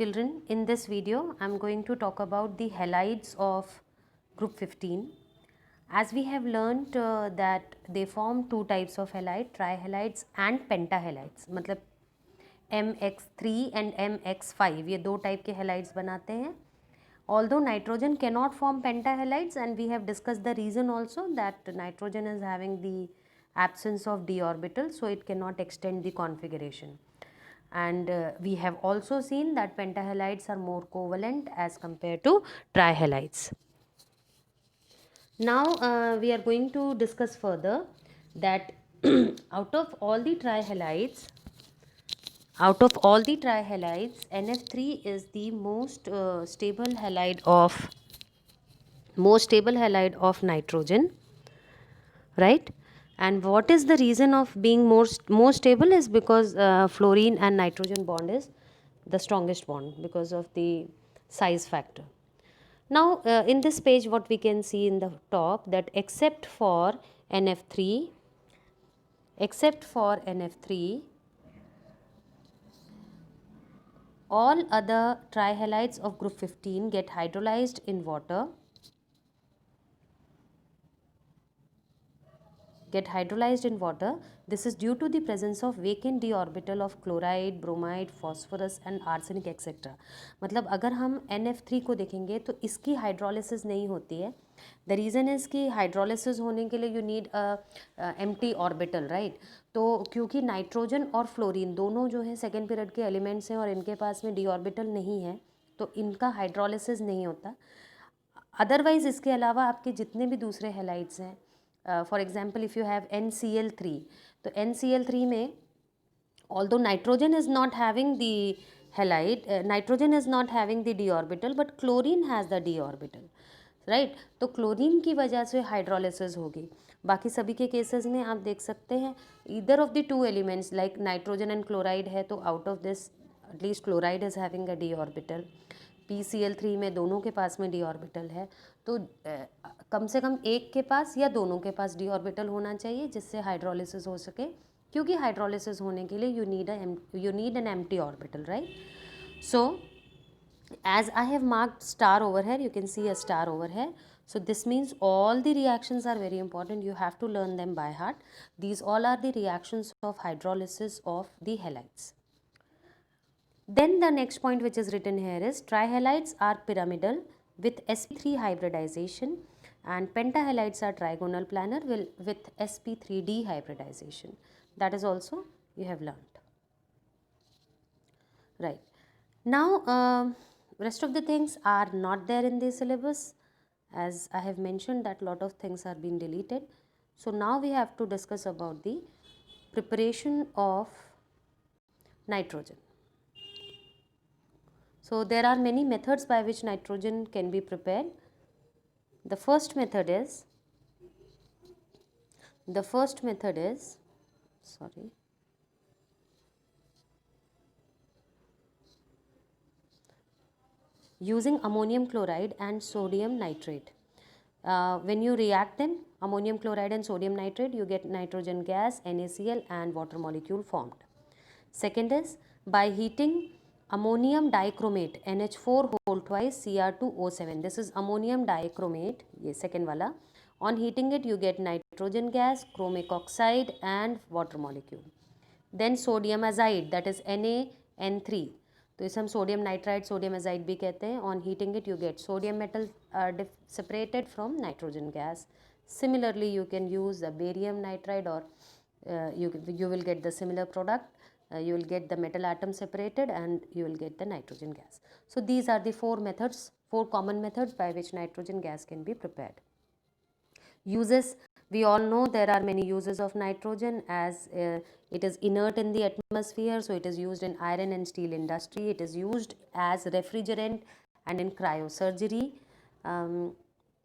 Children, in this video I am going to talk about the halides of group 15. As we have learnt that they form two types of halide, trihalides and pentahalides. मतलब MX3 and MX5 ये दो type के halides बनाते हैं. Although nitrogen cannot form pentahalides, and we have discussed the reason also, that nitrogen is having the absence of d orbital, so it cannot extend the configuration. And we have also seen that pentahalides are more covalent as compared to trihalides. Now we are going to discuss further that out of all the trihalides, NF3 is the most stable halide of nitrogen, right? And what is the reason of being more stable is because fluorine and nitrogen bond is the strongest bond because of the size factor. Now in this page what we can see in the top, that except for NF3, all other trihalides of group 15 get hydrolyzed in water. This is due to the presence of vacant d orbital of chloride, bromide, phosphorus and arsenic etc. मतलब अगर हम NF3 को देखेंगे तो इसकी hydrolysis नहीं होती है. द रीज़न इज़ कि हाइड्रोलिसिस होने के लिए you need empty orbital, right. तो क्योंकि नाइट्रोजन और फ्लोरीन दोनों जो है सेकेंड पीरियड के एलिमेंट्स हैं और इनके पास में डी ऑर्बिटल नहीं है, तो इनका हाइड्रोलिसिस नहीं होता. अदरवाइज़ इसके अलावा आपके जितने भी दूसरे हैलाइड्स हैं, for example if you have NCl3, तो NCl3 में although nitrogen is not having the halide, nitrogen is not having the d orbital, but chlorine has the d orbital, right. तो क्लोरीन की वजह से हाइड्रोलिसिस होगी. बाकी सभी के केसेस में आप देख सकते हैं either of the two elements like nitrogen and chloride है, तो out of this at least chloride is having a D orbital. PCl3 में दोनों के पास में डी ऑर्बिटल है, तो कम से कम एक के पास या दोनों के पास डी ऑर्बिटल होना चाहिए जिससे हाइड्रोलिसिस हो सके, क्योंकि हाइड्रोलिसिस होने के लिए you need an empty orbital, right. So as I have marked star over here, you can see a star over here. So this means all the reactions are very important. You have to learn them by heart. These all are the reactions of hydrolysis of the halides. Then the next point which is written here is trihalides are pyramidal with sp3 hybridization, and pentahalides are trigonal planar with sp3d hybridization. That is also you have learned, right. Now rest of the things are not there in the syllabus, as I have mentioned that lot of things are being deleted. So now we have to discuss about the preparation of nitrogen. So there are many methods by which nitrogen can be prepared. The first method is using ammonium chloride and sodium nitrate. When you react them, ammonium chloride and sodium nitrate, you get nitrogen gas, NaCl and water molecule formed. Second is by heating ammonium dichromate NH4 whole twice Cr2O7. This is ammonium dichromate, ये second वाला. On heating it, you get nitrogen gas, chromic oxide and water molecule. Then sodium azide, that is NaN3. तो इसे हम sodium nitride, sodium azide भी कहते हैं. On heating it you get sodium metal separated from nitrogen gas. Similarly you can use a barium nitride, or you will get the similar product. You will get the metal atom separated and you will get the nitrogen gas. So these are the four common methods by which nitrogen gas can be prepared. Uses, we all know there are many uses of nitrogen, as it is inert in the atmosphere, so it is used in iron and steel industry. It is used as refrigerant and in cryosurgery.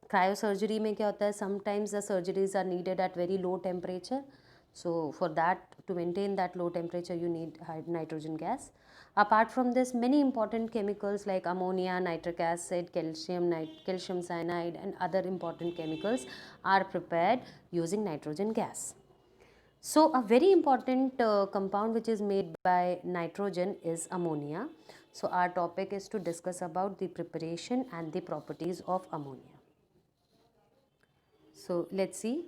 Cryosurgery में क्या होता है, sometimes the surgeries are needed at very low temperature. So for that, to maintain that low temperature, you need nitrogen gas. Apart from this, many important chemicals like ammonia, nitric acid, calcium cyanide and other important chemicals are prepared using nitrogen gas. So a very important compound which is made by nitrogen is ammonia. So our topic is to discuss about the preparation and the properties of ammonia. So let's see.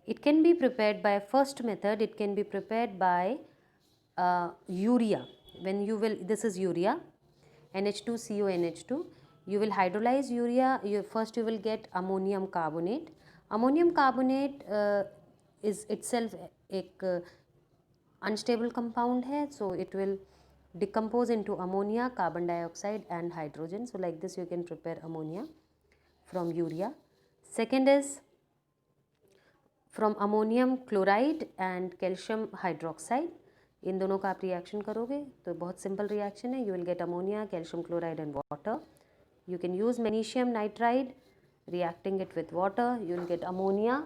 It can be prepared by first method. It can be prepared by urea. When you will, this is urea, NH2CONH2. You will hydrolyze urea. First you will get ammonium carbonate. Ammonium carbonate is itself a unstable compound है, so it will decompose into ammonia, carbon dioxide and hydrogen. So like this you can prepare ammonia from urea. Second is from ammonium chloride and calcium hydroxide. इन दोनों का आप reaction करोगे तो बहुत simple reaction है. You will get ammonia, calcium chloride and water. You can use magnesium nitride, reacting it with water, you will get ammonia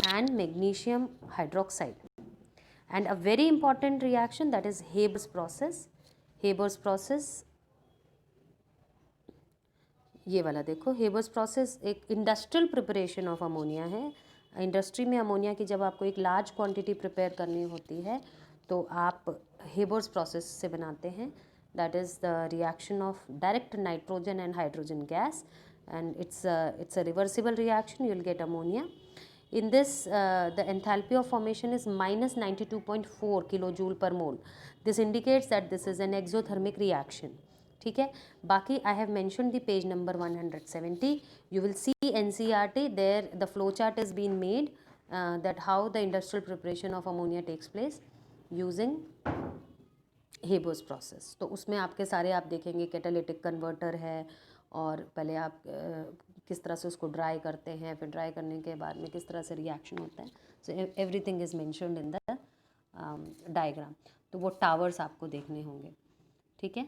and magnesium hydroxide. And a very important reaction, that is Haber's process. Haber's process, ये वाला देखो, Haber's process एक industrial preparation of ammonia है. Industry में ammonia की जब आपको एक लार्ज क्वांटिटी प्रिपेयर करनी होती है तो आप Haber's process से बनाते हैं. That is the reaction of direct nitrogen and hydrogen gas, and it's a reversible reaction. You will get ammonia. In this, the enthalpy of formation is minus 92.4 kilojoule per mole. This indicates that this is an exothermic reaction. ठीक है. बाकी I have mentioned the page number 170. You will see NCERT there. The flow chart is being made that how the industrial preparation of ammonia takes place using Haber's process. तो उसमें आपके सारे आप देखेंगे catalytic converter है, और पहले आप किस तरह से उसको ड्राई करते हैं, फिर ड्राई करने के बाद में किस तरह से रिएक्शन होता है. So everything is mentioned in the diagram. तो वो टावर्स आपको देखने होंगे. ठीक है.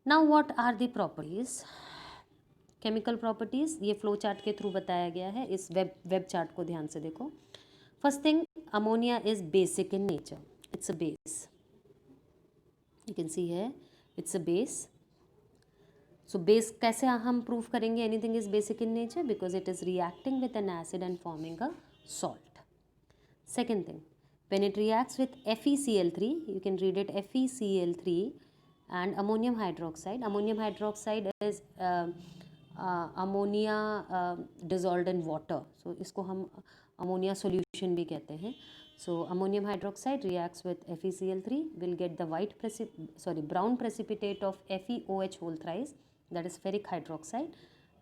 Now what are the properties, chemical properties. ये फ्लो चार्ट के थ्रू बताया गया है. इस वेब चार्ट को ध्यान से देखो. First thing, ammonia is basic in nature. It's a base. You can see here it's a base. So base कैसे हम प्रूव करेंगे anything is basic in nature? Because it is reacting with an acid and forming a salt. Second thing, when it reacts with FeCl3, you can read it FeCl3 and ammonium hydroxide. Ammonium hydroxide is ammonia dissolved in water. So इसको हम ammonia solution भी कहते हैं. So ammonium hydroxide reacts with FeCl3, will get the brown precipitate of FeOH whole thrice, that is ferric hydroxide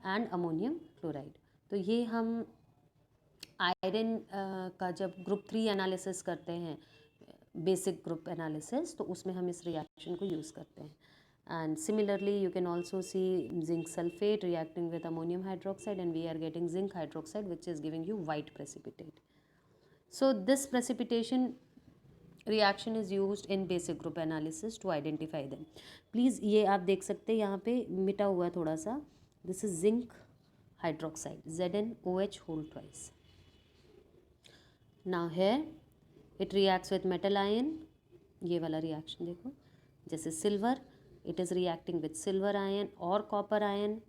and ammonium chloride. तो ये हम iron का जब ग्रुप 3 एनालिसिस करते हैं, बेसिक ग्रुप एनालिसिस, तो उसमें हम इस रिएक्शन को यूज़ करते हैं. And similarly you can also see zinc sulfate reacting with ammonium hydroxide, and we are getting zinc hydroxide which is giving you white precipitate. So this precipitation reaction is used in basic group analysis to identify them. Please ये आप देख सकते हैं यहाँ पे मिटा हुआ है थोड़ा सा. This is zinc hydroxide, ZnOH whole twice. Now here it reacts with metal ion. ये वाला reaction देखो, जैसे silver, it is reacting with silver ion or copper ion,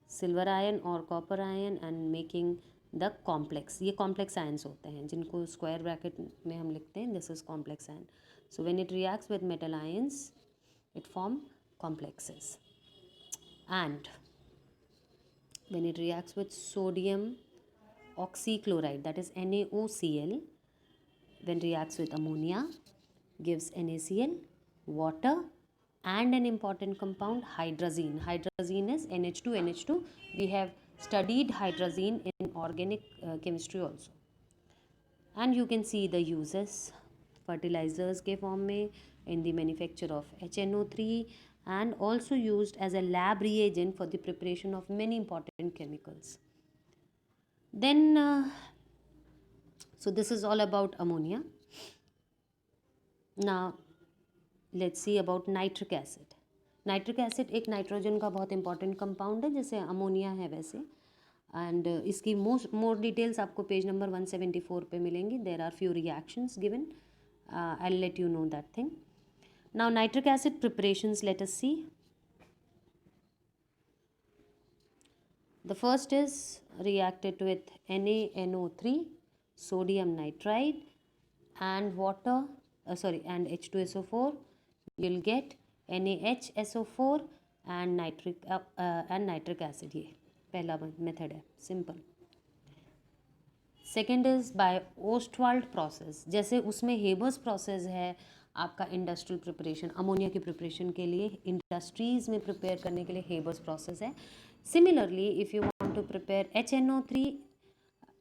silver ion or copper ion and making the complex. ये complex ions होते हैं जिनको square bracket में हम लिखते हैं. This is complex ion. So when it reacts with metal ions it form complexes. And when it reacts with sodium oxychloride, that is NaOCl, when reacts with ammonia gives NaCl, water and an important compound hydrazine. Hydrazine is NH2NH2. We have studied hydrazine in organic chemistry also. And you can see the uses, fertilizers के form में, in the manufacture of HNO3, and also used as a lab reagent for the preparation of many important chemicals. Then so this is all about ammonia. Now let's see about nitric acid. Nitric acid एक nitrogen का बहुत important compound है, जैसे ammonia है वैसे. And इसकी more details आपको page number 174 पे मिलेंगी. There are few reactions given. I will let you know that thing. Now nitric acid preparations, let us see. The first is reacted with NaNO3, sodium nitride, and water, and H2SO4. You'll get NaHSO4 and nitric acid. ये पहला method है, simple. Second is by Ostwald process. जैसे उसमें Haber's process है आपका industrial preparation, ammonia की preparation के लिए इंडस्ट्रीज़ में प्रिपेयर करने के लिए हेबर्स प्रोसेस है. Similarly if you want to prepare HNO3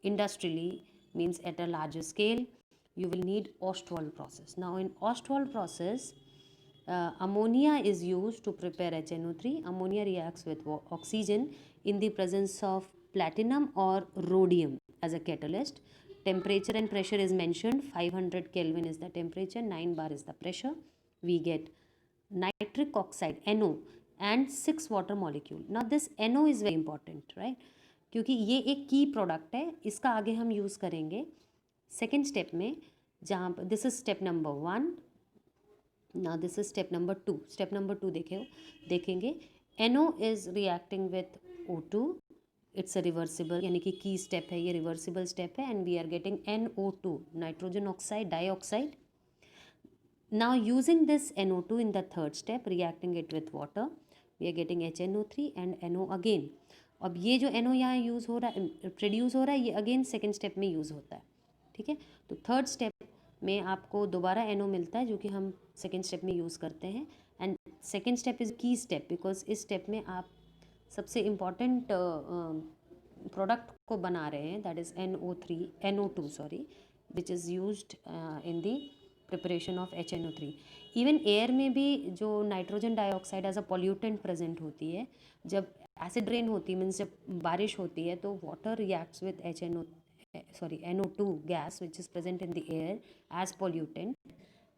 industrially, means at a larger scale, you will need Ostwald process. Now in Ostwald process, ammonia is used to prepare HNO3. Ammonia reacts with oxygen in the presence of platinum or rhodium as a catalyst. Temperature and pressure is mentioned. 500 Kelvin is the temperature, 9 bar is the pressure. We get nitric oxide, NO, and 6 water molecule. Now this NO is very important, right? क्योंकि ये एक की product है, इसका आगे हम use करेंगे second step में, जहाँ पर दिस इज स्टेप नंबर 1. ना this is step number 2. Step number 2 देखेंगे. NO is reacting with O2. It's a reversible, यानी कि की स्टेप है, ये रिवर्सिबल स्टेप है, and we are getting NO2, nitrogen oxide dioxide. Now using this NO2 in the third step, reacting it with water, we are getting HNO3 and NO again. अब ये जो NO यहाँ use हो रहा है, produce हो रहा है, ये अगेन सेकेंड स्टेप में यूज़ होता है. ठीक है, तो थर्ड स्टेप में आपको दोबारा NO मिलता है जो कि हम सेकेंड स्टेप में यूज़ करते हैं. And second step is key step, because इस स्टेप में आप सबसे इम्पॉर्टेंट प्रोडक्ट को बना रहे हैं, that is NO2 sorry, which is used in the preparation of HNO3. Even air में भी जो nitrogen dioxide as a pollutant present होती है, जब एसिड रेन होती है, मीन्स जब बारिश होती है, तो water reacts with NO2 gas which is present in the air as pollutant,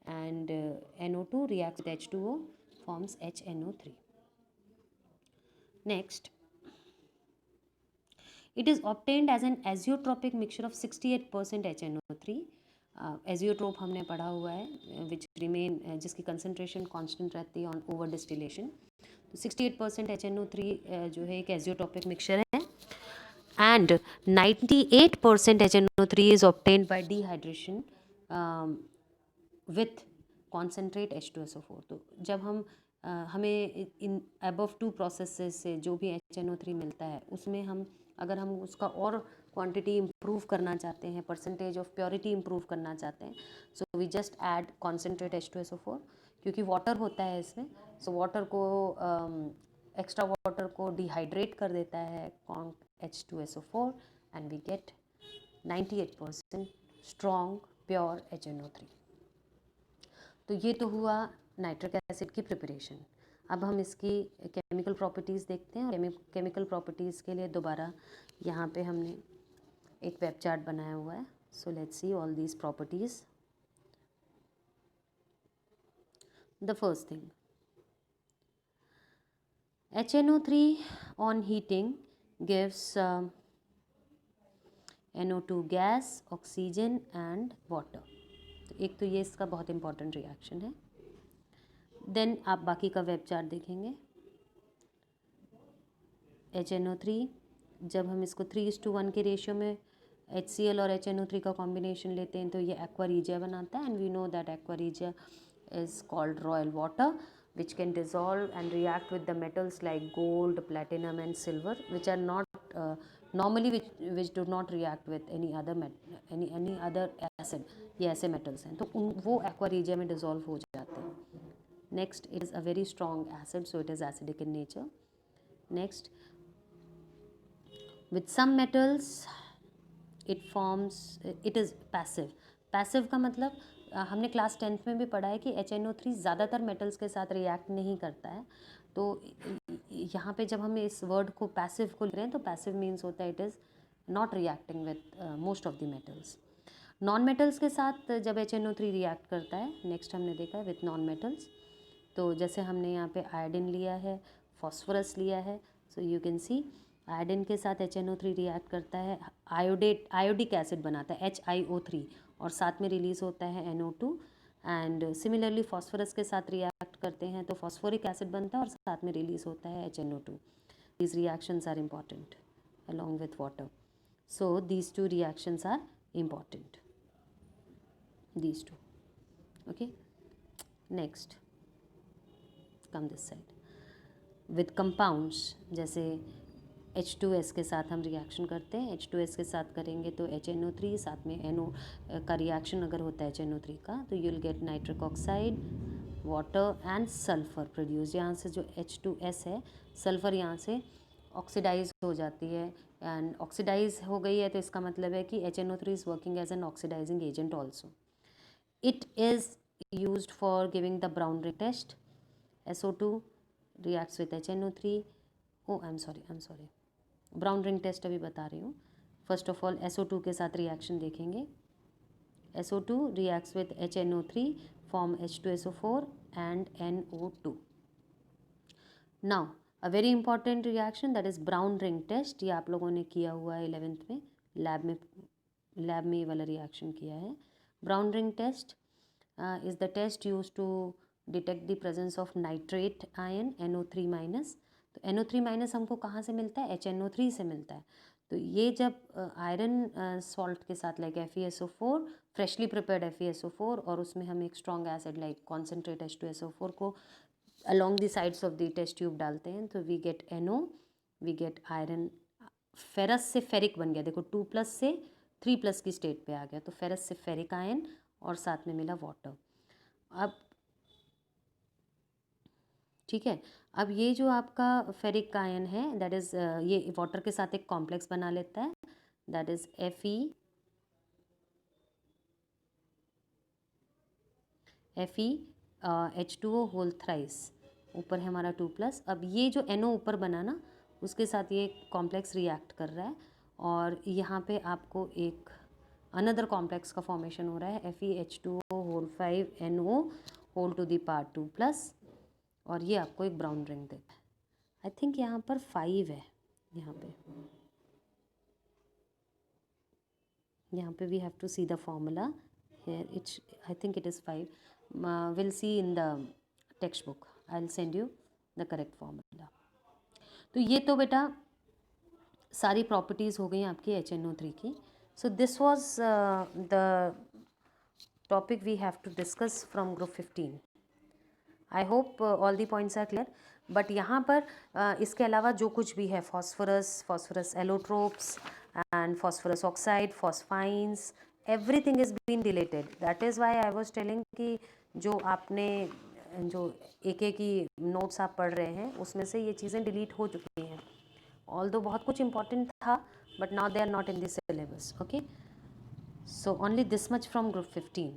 and NO2 reacts with H2O, forms HNO3. Next, it is obtained as an azeotropic mixture of 68% HNO3. Azeotrope हमने पढ़ा हुआ है, which remain, जिसकी concentration constant रहती है on over distillation. तो 68% HNO3 जो है एक एजियोट्रोपिक मिक्सचर है. And 98% HNO3 is obtained by dehydration with concentrate H2SO4. तो जब हम हमें इन अबव 2 प्रोसेसेस से जो भी HNO3 मिलता है, उसमें हम अगर हम उसका और क्वांटिटी इम्प्रूव करना चाहते हैं, परसेंटेज ऑफ प्योरिटी इम्प्रूव करना चाहते हैं, so we just add concentrate H2SO4, क्योंकि वाटर होता है इसमें. सो वाटर को एक्स्ट्रा वाटर को डिहाइड्रेट कर देता है H2SO4, and we get 98% strong pure HNO3. तो ये तो हुआ नाइट्रिक एसिड की प्रिपरेशन. अब हम इसकी केमिकल प्रॉपर्टीज़ देखते हैं. और केमिकल प्रॉपर्टीज़ के लिए दोबारा यहाँ पे हमने एक वेब चार्ट बनाया हुआ है. So let's see all these properties. The first thing, HNO3 on heating gives NO2 gas, oxygen and water. तो एक तो ये इसका बहुत इंपॉर्टेंट रिएक्शन है. देन आप बाकी का वेब चार्ट देखेंगे. HNO3, जब हम इसको 3:1 के रेशियो में HCl और HNO3 का कॉम्बिनेशन लेते हैं, तो ये एक्वा रीजिया बनाता है. And we know that aqua regia is called royal water, which can dissolve and react with the metals like gold, platinum and silver, which are not normally which do not react with any other acid. ये ऐसे metals हैं, तो वो aqua regia में dissolve हो जाते हैं. Next, it is a very strong acid, so it is acidic in nature. Next, with some metals it is passive. Passive का मतलब हमने क्लास 10th में भी पढ़ा है कि HNO3 ज़्यादातर मेटल्स के साथ रिएक्ट नहीं करता है. तो यहाँ पे जब हम इस वर्ड को पैसिव को ले रहे हैं, तो पैसिव मीन्स होता है it is not reacting with most of the metals. Non metals के साथ जब HNO3 रिएक्ट करता है, नेक्स्ट हमने देखा है विथ नॉन मेटल्स. तो जैसे हमने यहाँ पे आयोडीन लिया है, फॉस्फोरस लिया है. So you can see iodine के साथ HNO3 रिएक्ट करता है, आयोडिक एसिड बनाता है HiO3, और साथ में रिलीज़ होता है NO2. एंड सिमिलरली फॉस्फोरस के साथ रिएक्ट करते हैं तो फॉस्फोरिक एसिड बनता है और साथ में रिलीज़ होता है HNO2. These reactions are important. along with water. So these two reactions are important, these two. Okay, next come this side. With compounds, जैसे H2S के साथ हम रिएक्शन करते हैं, H2S के साथ करेंगे तो HNO3, साथ में NO का रिएक्शन अगर होता है HNO3 का, तो you will get nitric oxide, water and sulphur produce. यहाँ से जो H2S है, सल्फ़र यहाँ से ऑक्सीडाइज हो जाती है, एंड ऑक्सीडाइज हो गई है तो इसका मतलब है कि HNO3 is working as an oxidising agent also. It is used for giving the brown ring test. SO2 reacts with HNO3. Oh, I'm sorry. Brown ring test अभी बता रही हूँ. फर्स्ट ऑफ ऑल SO2 के साथ reaction देखेंगे. SO2 reacts with HNO3, form H2SO4 and NO2. Now, a very important reaction, that is brown ring test. ये आप लोगों ने किया हुआ है 11th में, लैब में ये वाला रिएक्शन किया है. Brown ring test is the test used to detect the presence of nitrate ion NO3 minus. तो NO3 माइनस हमको कहाँ से मिलता है? HNO3 से मिलता है. तो ये जब आयरन सॉल्ट के साथ like FeSO4, freshly prepared FeSO4, और उसमें हम एक strong acid like concentrate H2SO4 को along the sides of the test tube डालते हैं, तो we get NO, we get iron. Ferrous से फेरिक बन गया, देखो 2+ से 3+ की स्टेट पे आ गया, तो फेरस से फेरिक आयन और साथ में मिला वाटर. अब ठीक है, अब ये जो आपका फेरिक आयन है, दैट इज़ ये वाटर के साथ एक कॉम्प्लेक्स बना लेता है, that is Fe H2O whole thrice. ऊपर है हमारा 2+. अब ये जो NO ऊपर बना ना, उसके साथ ये कॉम्प्लेक्स रिएक्ट कर रहा है, और यहाँ पे आपको एक अनदर कॉम्प्लेक्स का फॉर्मेशन हो रहा है, FeH2O whole 5 NO whole to the power 2+, और ये आपको एक ब्राउन रिंग देता है. आई थिंक यहाँ पर 5 है, यहाँ पे we have to see the formula here. It's, I think it is 5. Will see in the text book. I will send you the correct formula. तो ये तो बेटा सारी प्रॉपर्टीज़ हो गई आपकी HNO3 की. So this was the topic we have to discuss from group 15. I hope all the points are clear. But यहाँ पर इसके अलावा जो कुछ भी है, phosphorus allotropes and phosphorus oxide, phosphines, everything is being deleted. That is why I was telling कि जो आपने जो एक ही नोट्स आप पढ़ रहे हैं उसमें से ये चीज़ें डिलीट हो चुकी हैं. ऑल्दो बहुत कुछ इंपॉर्टेंट था, but now they are not in this syllabus. Okay, so only this much from group 15.